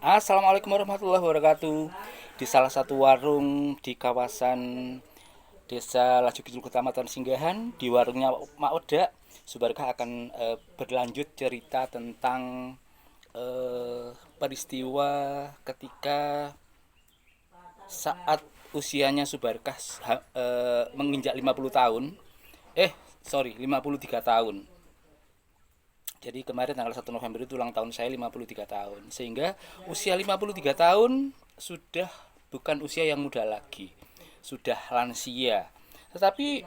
Assalamualaikum warahmatullahi wabarakatuh. Di salah satu warung di kawasan Desa Laju Kidul Kecamatan Singgahan, di warungnya Mak Oda, Subarkah akan berlanjut cerita tentang peristiwa ketika saat usianya Subarkah menginjak 50 tahun. Sorry, 53 tahun. Jadi kemarin tanggal 1 November itu ulang tahun saya 53 tahun. Sehingga usia 53 tahun sudah bukan usia yang muda lagi. Sudah lansia. Tetapi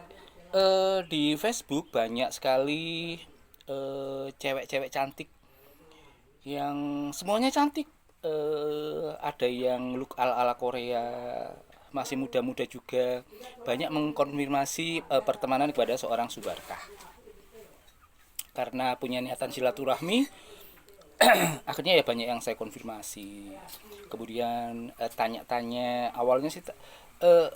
di Facebook banyak sekali cewek-cewek cantik yang semuanya cantik. Ada yang look ala-ala Korea, masih muda-muda juga. Banyak mengkonfirmasi pertemanan kepada seorang Subarkah. Karena punya niatan silaturahmi, akhirnya ya banyak yang saya konfirmasi. Kemudian tanya-tanya awalnya sih, eh,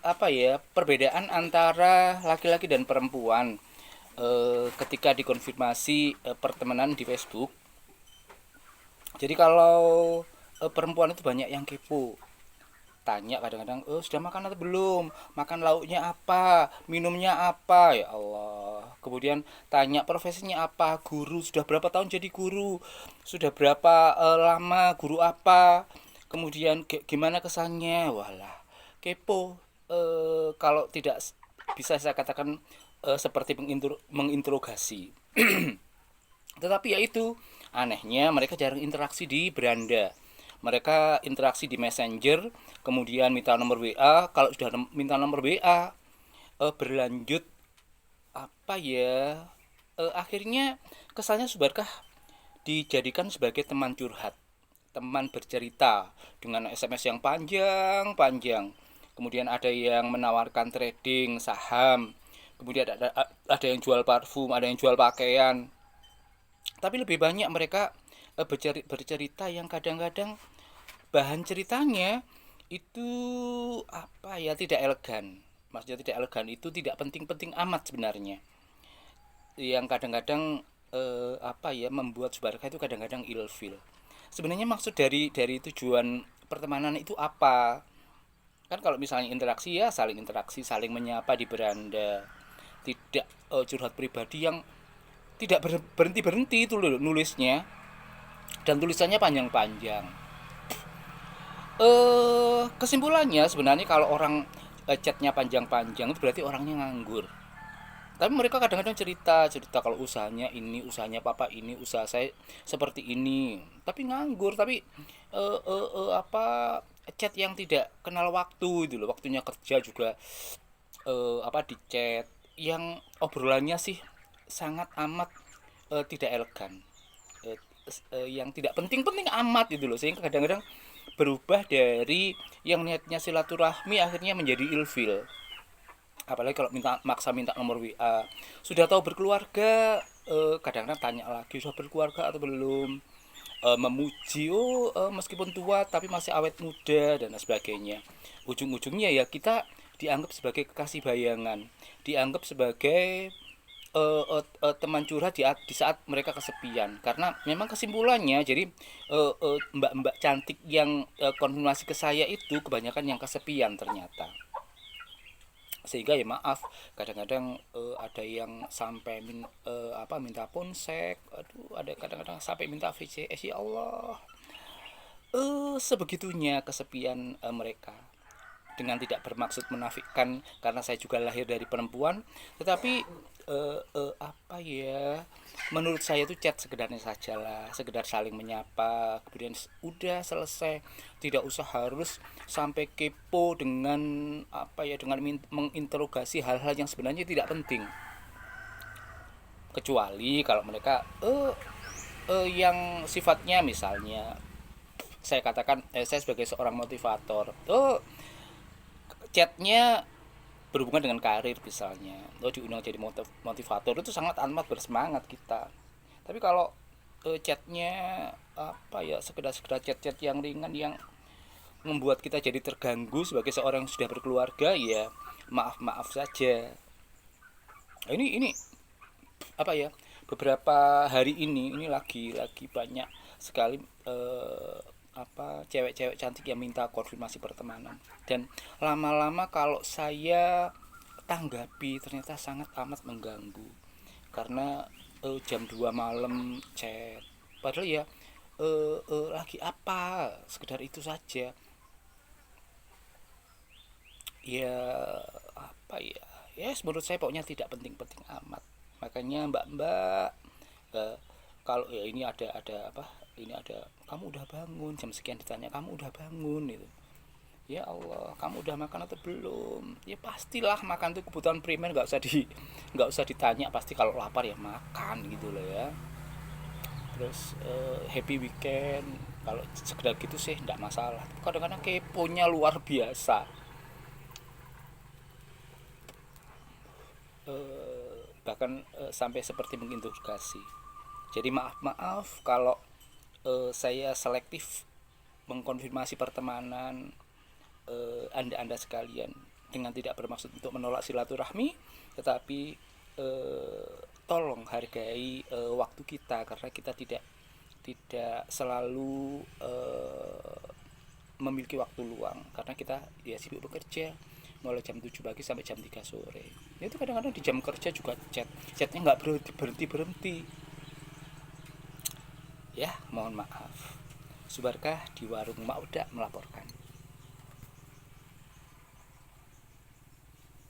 apa ya perbedaan antara laki-laki dan perempuan ketika dikonfirmasi pertemanan di Facebook. Jadi kalau perempuan itu banyak yang kepo, tanya kadang-kadang, sudah makan atau belum, makan lauknya apa, minumnya apa, ya Allah. Kemudian tanya profesinya apa, guru, sudah berapa tahun jadi guru, sudah berapa lama guru apa, kemudian gimana kesannya, walah, kepo. Kalau tidak bisa saya katakan seperti menginterogasi. Tetapi ya itu, anehnya mereka jarang interaksi di beranda. Mereka interaksi di Messenger, kemudian minta nomor WA. Kalau sudah minta nomor WA, berlanjut apa ya? Akhirnya kesannya Subarkah dijadikan sebagai teman curhat, teman bercerita dengan SMS yang panjang-panjang. Kemudian ada yang menawarkan trading saham, kemudian ada yang jual parfum, ada yang jual pakaian. Tapi lebih banyak mereka bercerita yang kadang-kadang bahan ceritanya itu apa ya, tidak elegan. Maksudnya tidak elegan itu tidak penting-penting amat sebenarnya. Yang kadang-kadang apa ya, membuat Subarkah itu kadang-kadang ilfil. Sebenarnya maksud dari tujuan pertemanan itu apa? Kan kalau misalnya interaksi ya saling interaksi, saling menyapa di beranda. Tidak curhat pribadi yang tidak berhenti berhenti itu loh nulisnya, dan tulisannya panjang-panjang. Kesimpulannya sebenarnya kalau orang chatnya panjang-panjang itu berarti orangnya nganggur. Tapi mereka kadang-kadang cerita cerita kalau usahanya ini, usahanya papa ini, usaha saya seperti ini, tapi nganggur. Tapi apa, chat yang tidak kenal waktu itu loh, waktunya kerja juga apa di chat, yang obrolannya sih sangat amat tidak elegan, eh, yang tidak penting-penting amat itu loh, sehingga kadang-kadang berubah dari yang niatnya silaturahmi akhirnya menjadi ilfil. Apalagi kalau minta nomor WA, sudah tahu berkeluarga, kadang-kadang tanya lagi sudah berkeluarga atau belum. Memuji, meskipun tua tapi masih awet muda dan sebagainya. Ujung-ujungnya ya kita dianggap sebagai kekasih bayangan, dianggap sebagai teman curhat di saat mereka kesepian. Karena memang kesimpulannya jadi mbak-mbak cantik yang konfirmasi ke saya itu kebanyakan yang kesepian ternyata. Sehingga ya maaf, kadang-kadang ada yang sampai apa, minta ponsek, aduh, ada kadang-kadang sampai minta VCS, ya Allah. Sebegitunya kesepian mereka. Dengan tidak bermaksud menafikan, karena saya juga lahir dari perempuan, tetapi apa ya, menurut saya itu chat sekedarnya sajalah, sekedar saling menyapa, kemudian udah selesai. Tidak usah harus sampai kepo dengan apa ya, dengan menginterogasi hal-hal yang sebenarnya tidak penting. Kecuali kalau mereka yang sifatnya, misalnya saya katakan, saya sebagai seorang motivator, chatnya berhubungan dengan karir misalnya, diundang jadi motivator, itu sangat amat bersemangat kita. Tapi kalau chatnya apa ya, sekedar chat-chat yang ringan yang membuat kita jadi terganggu sebagai seorang yang sudah berkeluarga, ya maaf maaf saja. Ini apa ya, beberapa hari ini lagi banyak sekali cewek-cewek cantik yang minta konfirmasi pertemanan, dan lama-lama kalau saya tanggapi ternyata sangat amat mengganggu, karena jam 2 malam chat, padahal ya lagi apa, sekedar itu saja. Ya apa ya, ya menurut saya pokoknya tidak penting-penting amat. Makanya mbak-mbak, eh, kalau ya ini ada apa, ini ada kamu udah bangun jam sekian, ditanya kamu udah bangun itu, ya Allah kamu udah makan atau belum, ya pastilah makan itu kebutuhan primer, nggak usah ditanya, pasti kalau lapar ya makan gitu loh ya. Terus happy weekend, kalau sekedar gitu sih nggak masalah. Kadang-kadang keponya luar biasa, bahkan sampai seperti menginterogasi. Jadi maaf kalau saya selektif mengkonfirmasi pertemanan anda sekalian, dengan tidak bermaksud untuk menolak silaturahmi, tetapi tolong hargai waktu kita, karena kita tidak selalu memiliki waktu luang, karena kita ya sibuk bekerja mulai jam 7 pagi sampai jam 3 sore. Ya itu kadang-kadang di jam kerja juga chatnya nggak berhenti. Ya mohon maaf. Subarkah di warung Mauda melaporkan.